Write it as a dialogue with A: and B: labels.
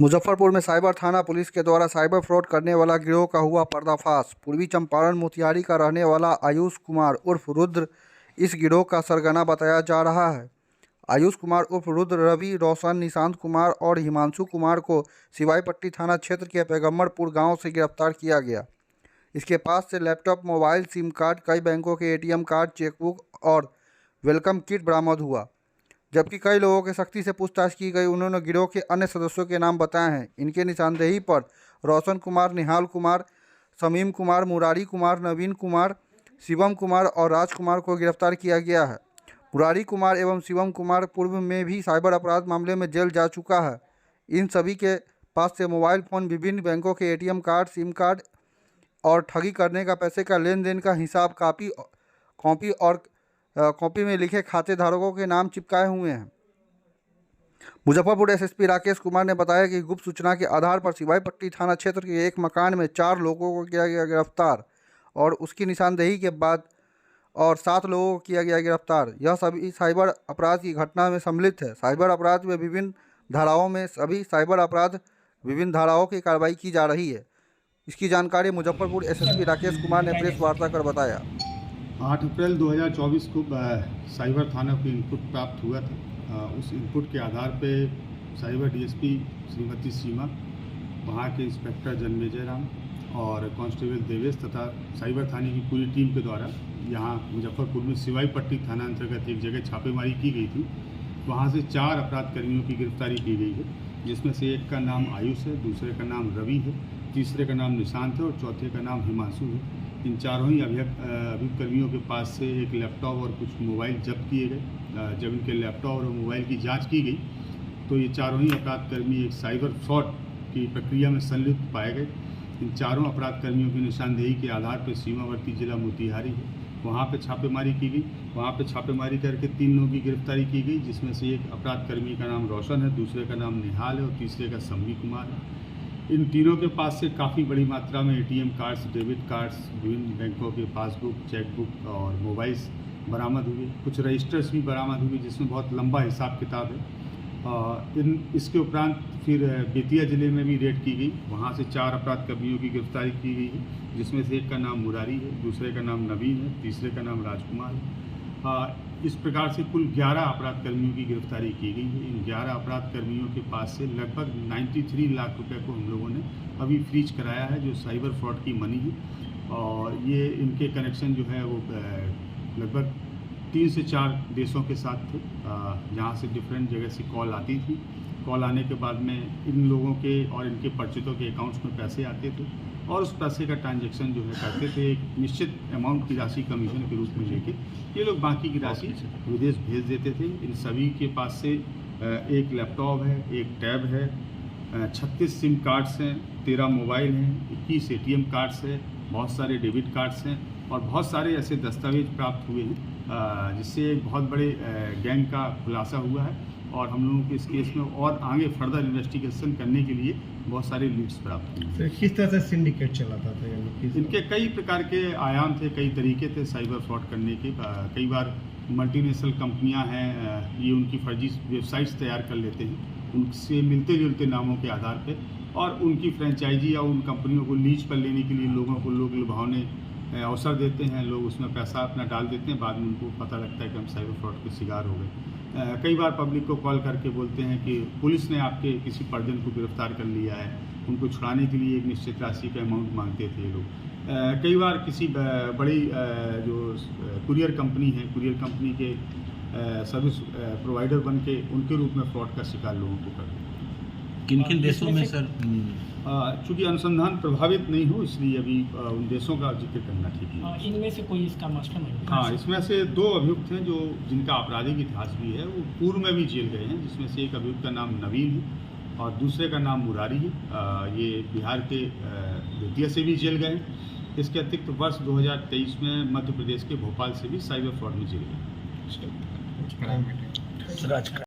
A: मुजफ्फरपुर में साइबर थाना पुलिस के द्वारा साइबर फ्रॉड करने वाला गिरोह का हुआ पर्दाफाश। पूर्वी चंपारण मोतिहारी का रहने वाला आयुष कुमार उर्फ रुद्र इस गिरोह का सरगना बताया जा रहा है। आयुष कुमार उर्फ रुद्र रवि, रोशन, निशांत कुमार और हिमांशु कुमार को सिवाईपट्टी थाना क्षेत्र के पैगम्बरपुर गांव से गिरफ्तार किया गया। इसके पास से लैपटॉप, मोबाइल, सिम कार्ड, कई बैंकों के ATM कार्ड, चेकबुक और वेलकम किट बरामद हुआ। जबकि कई लोगों के सख्ती से पूछताछ की गई। उन्होंने गिरोह के अन्य सदस्यों के नाम बताए हैं। इनके निशानदेही पर रोशन कुमार, निहाल कुमार, शमीम कुमार, मुरारी कुमार, नवीन कुमार, शिवम कुमार और राजकुमार को गिरफ्तार किया गया है। मुरारी कुमार एवं शिवम कुमार पूर्व में भी साइबर अपराध मामले में जेल जा चुका है। इन सभी के पास से मोबाइल फ़ोन, विभिन्न बैंकों के ATM कार्ड, सिम कार्ड और ठगी करने का पैसे का लेन देन का हिसाब कॉपी में लिखे खातेधारकों के नाम चिपकाए हुए हैं। मुजफ्फरपुर SSP राकेश कुमार ने बताया कि गुप्त सूचना के आधार पर सिवाईपट्टी थाना क्षेत्र के एक मकान में 4 लोगों को किया गया गिरफ्तार और उसकी निशानदेही के बाद और 7 लोगों को किया गया गिरफ्तार। यह सभी साइबर अपराध की घटना में सम्मिलित है। साइबर अपराध में विभिन्न धाराओं की कार्रवाई की जा रही है। इसकी जानकारी मुजफ्फरपुर SSP राकेश कुमार ने प्रेस वार्ता कर बताया।
B: 8 अप्रैल 2024 को साइबर थाना को इनपुट प्राप्त हुआ था। उस इनपुट के आधार पे साइबर DSP श्रीमती सीमा, वहाँ के इंस्पेक्टर जनमेजय राम और कांस्टेबल देवेश तथा साइबर थाने की पूरी टीम के द्वारा यहाँ मुजफ्फरपुर में सिवाईपट्टी थाना अंतर्गत एक जगह छापेमारी की गई थी। वहाँ से 4 अपराध कर्मियों की गिरफ्तारी की गई है, जिसमें से एक का नाम आयुष है, दूसरे का नाम रवि है, तीसरे का नाम निशांत है और चौथे का नाम हिमांशु है। इन चारों ही अभियुक्त कर्मियों के पास से एक लैपटॉप और कुछ मोबाइल जब्त किए गए। जब इनके लैपटॉप और मोबाइल की जांच की गई तो ये चारों ही अपराध कर्मी एक साइबर फ्रॉड की प्रक्रिया में संलिप्त पाए गए। इन चारों अपराध कर्मियों की निशानदेही के आधार पर सीमावर्ती जिला मोतिहारी है, वहाँ पे छापेमारी की गई। वहाँ पे छापेमारी करके 3 लोगों की गिरफ्तारी की गई, जिसमें से एक अपराध कर्मी का नाम रोशन है, दूसरे का नाम निहाल है और तीसरे का शमी कुमार है। इन तीनों के पास से काफ़ी बड़ी मात्रा में ATM कार्ड्स, डेबिट कार्ड्स, विभिन्न बैंकों के पासबुक, चेकबुक और मोबाइल्स बरामद हुए। कुछ रजिस्टर्स भी बरामद हुए, जिसमें बहुत लंबा हिसाब किताब है। इसके उपरांत फिर बेतिया ज़िले में भी रेड की गई। वहाँ से 4 अपराध कर्मियों की गिरफ्तारी की गई है, जिसमें से एक का नाम मुरारी है, दूसरे का नाम नवीन है, तीसरे का नाम राजकुमार है। इस प्रकार से कुल 11 अपराध कर्मियों की गिरफ्तारी की गई है। इन 11 अपराध कर्मियों के पास से लगभग 93 लाख रुपए को हम लोगों ने अभी फ्रीज कराया है, जो साइबर फ्रॉड की मनी है। और ये इनके कनेक्शन जो है वो लगभग 3 से 4 देशों के साथ थे, जहाँ से डिफरेंट जगह से कॉल आती थी। कॉल आने के बाद में इन लोगों के और इनके परिचितों के अकाउंट्स में पैसे आते थे और उस पैसे का ट्रांजैक्शन जो है करते थे। एक निश्चित अमाउंट की राशि कमीशन के रूप में लेके ये लोग बाकी की राशि विदेश भेज देते थे। इन सभी के पास से एक लैपटॉप है, एक टैब है, 36 सिम कार्ड्स हैं, 13 मोबाइल हैं, 21 ATM कार्ड्स हैं, बहुत सारे डेबिट कार्ड्स हैं और बहुत सारे ऐसे दस्तावेज प्राप्त हुए हैं, जिससे एक बहुत बड़े गैंग का खुलासा हुआ है। और हम लोगों के इस केस में और आगे फर्दर इन्वेस्टिगेशन करने के लिए बहुत सारे लीड्स प्राप्त हुए।
C: किस तरह से सिंडिकेट चलाता था?
B: इनके कई प्रकार के आयाम थे, कई तरीके थे साइबर फ्रॉड करने के। कई बार मल्टीनेशनल कंपनियां हैं, ये उनकी फर्जी वेबसाइट्स तैयार कर लेते हैं उनसे मिलते जुलते नामों के आधार पर, और उनकी फ्रेंचाइजी या उन कंपनियों को लीज पर लेने के लिए लोगों को लोग लुभावने अवसर देते हैं। लोग उसमें पैसा अपना डाल देते हैं, बाद में उनको पता लगता है कि हम साइबर फ्रॉड के शिकार हो गए। कई बार पब्लिक को कॉल करके बोलते हैं कि पुलिस ने आपके किसी परिजन को गिरफ्तार कर लिया है। उनको छुड़ाने के लिए एक निश्चित राशि का अमाउंट मांगते थे ये लोग। कई बार किसी बड़ी जो कुरियर कंपनी है, कुरियर कंपनी के सर्विस प्रोवाइडर बन के उनके रूप में फ्रॉड का शिकार लोगों को करते हैं।
D: किन देशों में सर?
B: चूँकि अनुसंधान प्रभावित नहीं हो, इसलिए अभी उन देशों का जिक्र करना ठीक है।
E: इनमें से कोई इसका मास्टरमाइंड?
B: हाँ, इसमें से 2 अभियुक्त हैं जो जिनका आपराधिक इतिहास भी है, वो पूर्व में भी जेल गए हैं, जिसमें से एक अभियुक्त का नाम नवीन है और दूसरे का नाम मुरारी है। ये बिहार के बेतिया से भी जेल गए हैं। इसके अतिरिक्त वर्ष 2023 में मध्य प्रदेश के भोपाल से भी साइबर फ्रॉड में जेल गए।